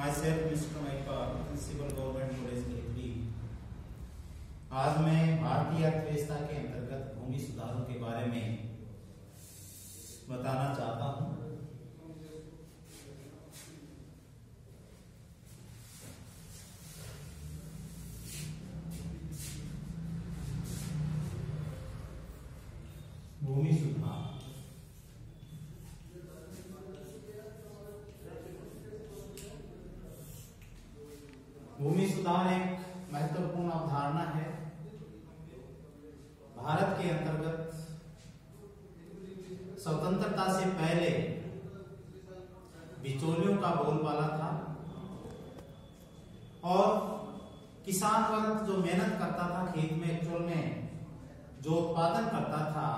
myself Mr. Maipal, principal government college खरीदली। आज मैं भारतीय अर्थव्यवस्था के अंतर्गत भूमि सुधारों के बारे में बताना चाहता हूँ। भूमि सुधार भूमि सुधार एक महत्वपूर्ण अवधारणा है। भारत के अंतर्गत स्वतंत्रता से पहले बिचौलियों का बोलबाला था और किसान वर्ग जो मेहनत करता था खेत में, एक्चुअल में जो उत्पादन करता था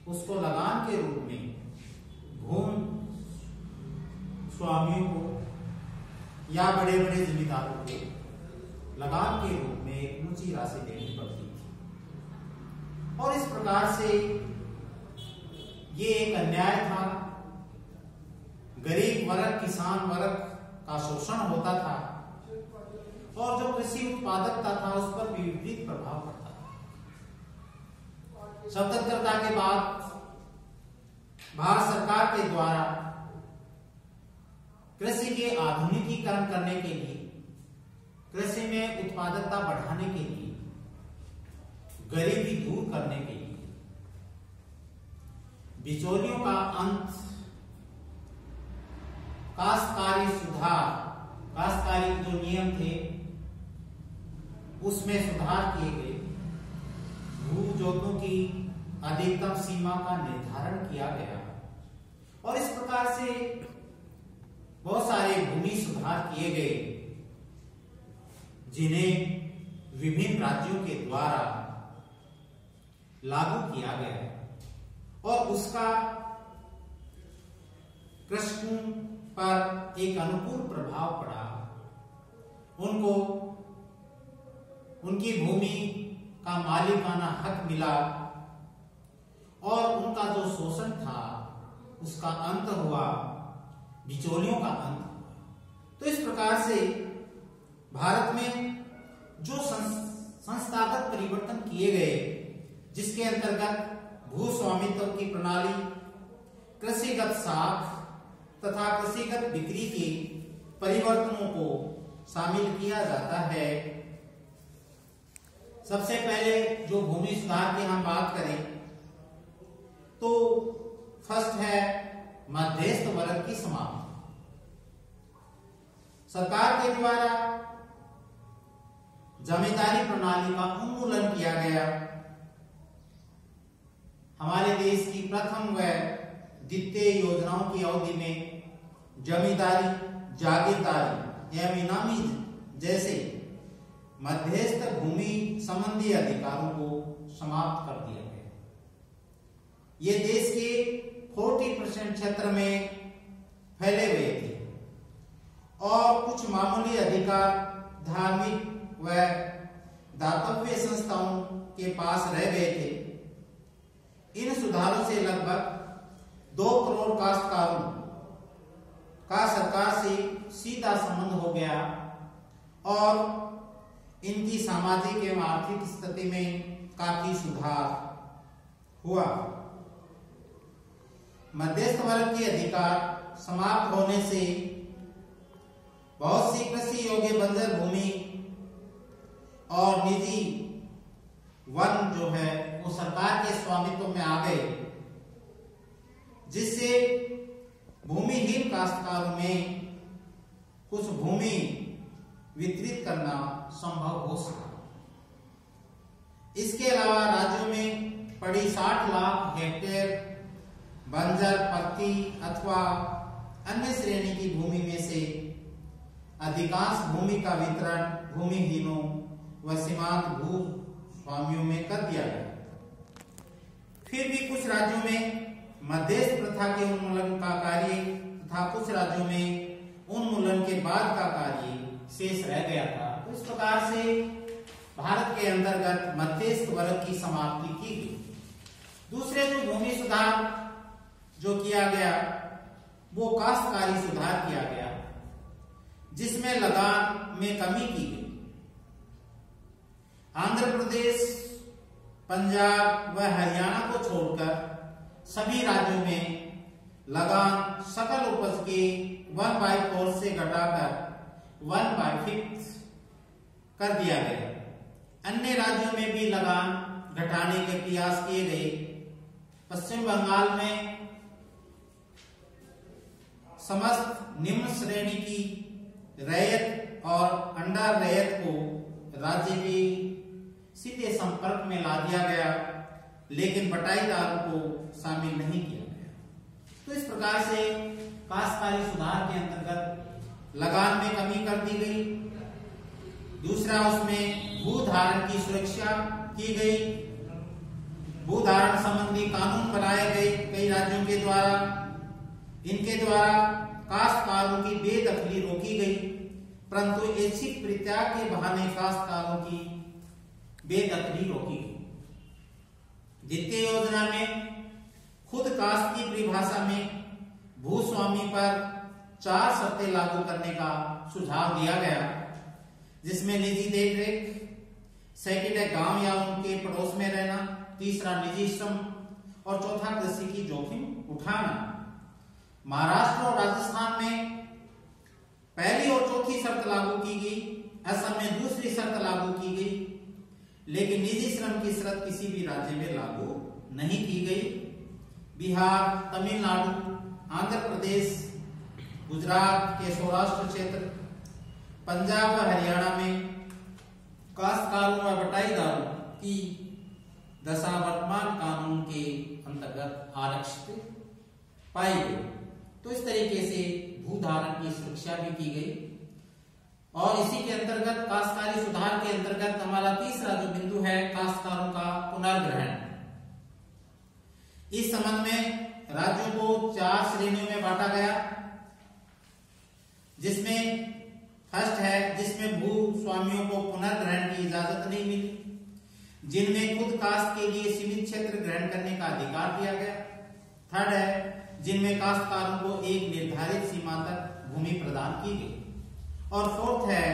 उसको लगान के रूप में भूमि स्वामियों को या बड़े बड़े जमींदारों को लगान के रूप में एक ऊंची राशि देनी पड़ती थी और इस प्रकार से ये एक अन्याय था। गरीब वर्ग, किसान वर्ग का शोषण होता था और जो कृषि उत्पादकता था उस पर भी विपरीत प्रभाव पड़ता था। स्वतंत्रता के बाद भारत सरकार के द्वारा कृषि के आधुनिकीकरण करने के लिए, कृषि में उत्पादकता बढ़ाने के लिए, गरीबी दूर करने के लिए, बिचौलियों का अंत, काश्तकारी सुधार, काश्तकारी जो नियम थे उसमें सुधार किए गए, भू जोतों की अधिकतम सीमा का निर्धारण किया गया और इस प्रकार से बहुत सारे भूमि सुधार किए गए जिन्हें विभिन्न राज्यों के द्वारा लागू किया गया और उसका कृषकों पर एक अनुकूल प्रभाव पड़ा। उनको उनकी भूमि का मालिकाना हक मिला और उनका जो शोषण था उसका अंत हुआ, बिचौलियों का अंत हुआ। तो इस प्रकार से भारत में जो संस्थागत परिवर्तन किए गए, जिसके अंतर्गत भू स्वामित्व की प्रणाली, कृषिगत साख तथा कृषिगत बिक्री के परिवर्तनों को शामिल किया जाता है। सबसे पहले जो भूमि सुधार की हम बात करें तो फर्स्ट है मध्यस्थ वर्ग की समाप्ति। सरकार के द्वारा जमींदारी प्रणाली का उन्मूलन किया गया। हमारे देश की प्रथम व द्वितीय योजनाओं की अवधि में जमींदारी, जागीरदारी या इनामी जैसे मध्यस्थ भूमि संबंधी अधिकारों को समाप्त कर दिया गया। ये देश के 40% क्षेत्र में फैले हुए थे और कुछ मामूली अधिकार धार्मिक व दातव्य संस्थाओं के पास रह गए थे। इन सुधारों से लगभग 2 करोड़ काश्तकारों का सरकार से सीधा संबंध हो गया और इनकी सामाजिक एवं आर्थिक स्थिति में काफी सुधार हुआ। मध्यस्थ वर्ग के अधिकार समाप्त होने से बहुत सी कृषि योग्य बंजर भूमि और निजी वन जो है वो सरकार के स्वामित्व में आ गए, जिससे भूमिहीन काश्तकारों में कुछ भूमि वितरित करना संभव हो सका। इसके अलावा राज्यों में पड़ी 60 लाख हेक्टेयर बंजर पट्टी अथवा अन्य श्रेणी की भूमि में से अधिकांश भूमि का वितरण भूमिहीनों व सीमांत भू स्वामियों में कर दिया गया। फिर भी कुछ राज्यों में मध्यस्थ प्रथा के उन्मूलन का कार्य तथा कुछ राज्यों में उन्मूलन के बाद का कार्य शेष रह गया था। इस प्रकार से भारत के अंतर्गत मध्यस्थ वर्ग की समाप्ति की गई। दूसरे जो भूमि सुधार जो किया गया वो काश्तकारी सुधार किया गया, जिसमें लगान में कमी की गई। आंध्र प्रदेश, पंजाब व हरियाणा को छोड़कर सभी राज्यों में लगान सकल उपज के 1/4 से घटाकर 1/5 कर दिया गया। अन्य राज्यों में भी लगान घटाने के प्रयास किए गए। पश्चिम बंगाल में समस्त निम्न श्रेणी की रैयत और अंडर रैयत को राज्य के सीधे संपर्क में ला दिया गया, लेकिन बटाईदारों को शामिल नहीं किया गया। तो इस प्रकार से काश्तकारी सुधार के अंतर्गत लगान में कमी कर दी गई। दूसरा, उसमें भूधारण की सुरक्षा की गई। भूधारण संबंधी कानून बनाए गए कई राज्यों के द्वारा। इनके द्वारा काश्तकारों की बेदखली रोकी गई, परंतु ऐच्छिक परित्याग के बहाने काश्तकारों की बेदखली रोकी गई। द्वितीय योजना में खुद काश्त की परिभाषा में भूस्वामी पर 4 शर्तें लागू करने का सुझाव दिया गया, जिसमें निजी देखरेख, सेकंड है गांव या उनके पड़ोस में रहना, तीसरा निजी श्रम और चौथा कृषि की जोखिम उठाना। महाराष्ट्र और राजस्थान में पहली और चौथी शर्त लागू की गई। असम में दूसरी शर्त लागू की गई, लेकिन निजी श्रम की शर्त किसी भी राज्य में लागू नहीं की गई। बिहार, तमिलनाडु, आंध्र प्रदेश, गुजरात के सौराष्ट्र क्षेत्र, पंजाब व हरियाणा में काश्तकारों व बटाईदारों की दशा वर्तमान कानून के अंतर्गत आरक्षित पाई गई। तो इस तरीके से भूधारण की सुरक्षा भी की गई। और इसी के अंतर्गत काश्तकारी सुधार के अंतर्गत हमारा तीसरा जो बिंदु है, काश्तकारों का पुनर्ग्रहण। इस संबंध में राज्यों को 4 श्रेणियों में बांटा गया, जिसमें फर्स्ट है जिसमें भूस्वामियों को पुनर्ग्रहण की इजाजत नहीं मिली, जिनमें खुद काश्त के लिए सीमित क्षेत्र ग्रहण करने का अधिकार दिया गया। थर्ड है जिनमें काश्तकारों को एक निर्धारित सीमा तक भूमि प्रदान की गई। और फोर्थ है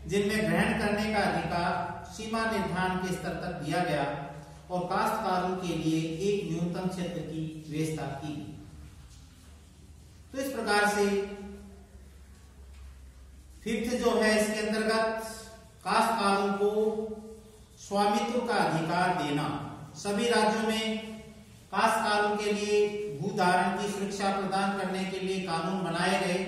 जिनमें ग्रहण करने का अधिकार सीमा निर्धारण के स्तर तक दिया गया और काश्तकारों के लिए एक न्यूनतम क्षेत्र की व्यवस्था की गई। तो इस प्रकार से फिफ्थ जो है, इसके अंतर्गत काश्तकारों को स्वामित्व का अधिकार देना। सभी राज्यों में काश्तकारों के लिए भूधारण की सुरक्षा प्रदान करने के लिए कानून बनाए गए।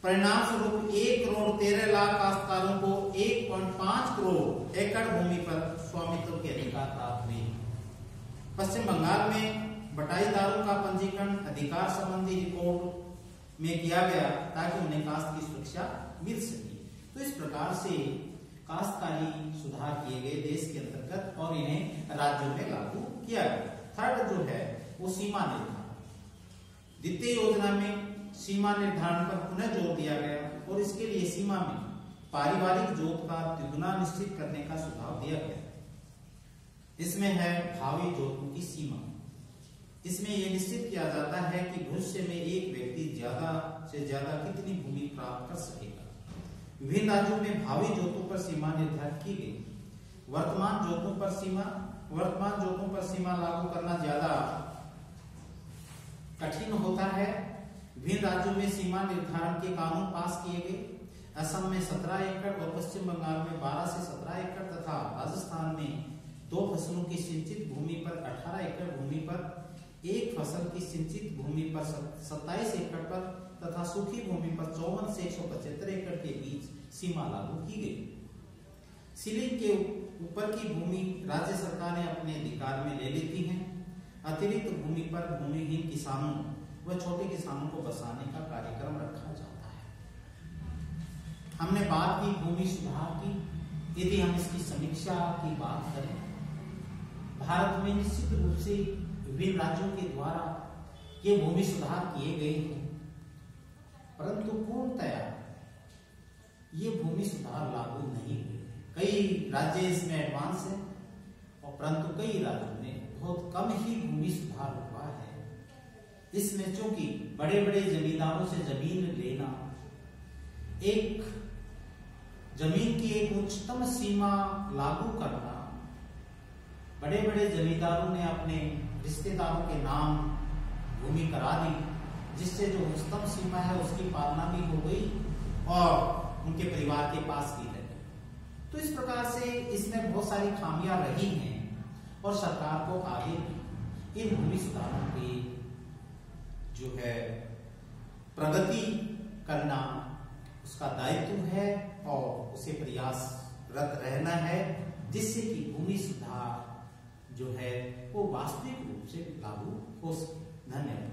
परिणाम स्वरूप 1,13,00,000 काश्तकारों को 1.5 करोड़ एकड़ भूमि पर स्वामित्व के अधिकार प्राप्त हुए। पश्चिम बंगाल में बटाईदारों का पंजीकरण अधिकार संबंधी रिपोर्ट में किया गया ताकि उन्हें काश्त की सुरक्षा मिल सके। तो इस प्रकार से काश्तकारी सुधार किए गए देश के अंतर्गत और इन्हें राज्यों में लागू किया गया। थर्ड जो है वो सीमा निर्धारण। द्वितीय योजना में सीमा निर्धारण पर पुनः जोर दिया गया और इसके लिए सीमा में पारिवारिक जोत का द्विगुना निश्चित करने का सुझाव दिया गया। इसमें है भावी जोतों की सीमा। इसमें यह निश्चित किया जाता है कि भविष्य में एक व्यक्ति ज्यादा से ज्यादा कितनी भूमि प्राप्त कर सकेगा। विभिन्न राज्यों में भावी जोतों पर सीमा निर्धारित की गई। वर्तमान जोतों पर सीमा लागू करना ज्यादा कठिन होता है। विभिन्न राज्यों में सीमा निर्धारण के कानून पास किए गए। असम में 17 एकड़ और पश्चिम बंगाल में 12 से 17 एकड़ तथा राजस्थान में 2 फसलों की सिंचित भूमि पर 18 एकड़ भूमि पर, एक फसल की सिंचित भूमि पर 27 एकड़ पर तथा सूखी भूमि पर 54 से 175 एकड़ के बीच सीमा लागू की गई। सीलिंग के ऊपर की भूमि राज्य सरकारें अपने अधिकार में ले लेती हैं। अतिरिक्त भूमि पर भूमिहीन किसानों व छोटे किसानों को बसाने का कार्यक्रम रखा जाता है। हमने बात की भूमि सुधार की। यदि हम इसकी समीक्षा की बात करें, भारत में निश्चित रूप से विभिन्न राज्यों के द्वारा ये भूमि सुधार किए गए हैं, परंतु पूर्णतया ये भूमि सुधार लागू नहीं हुए। कई राज्य इसमें एडवांस है और परंतु कई राज्यों में बहुत कम ही भूमि सुधार हुआ है। इसमें चूंकि बड़े बड़े जमींदारों से जमीन लेना एक जमीन की एक उच्चतम सीमा लागू करना, बड़े बड़े जमींदारों ने अपने रिश्तेदारों के नाम भूमि करा दी, जिससे जो उच्चतम सीमा है उसकी पालना भी हो गई और उनके परिवार के पास भी रही। तो इस प्रकार से इसमें बहुत सारी खामियां रही हैं और सरकार को आगे भी इन भूमि सुधारों की जो है प्रगति करना उसका दायित्व है और उसे प्रयासरत रहना है, जिससे कि भूमि सुधार जो है वो वास्तविक रूप से लागू हो सके। धन्यवाद।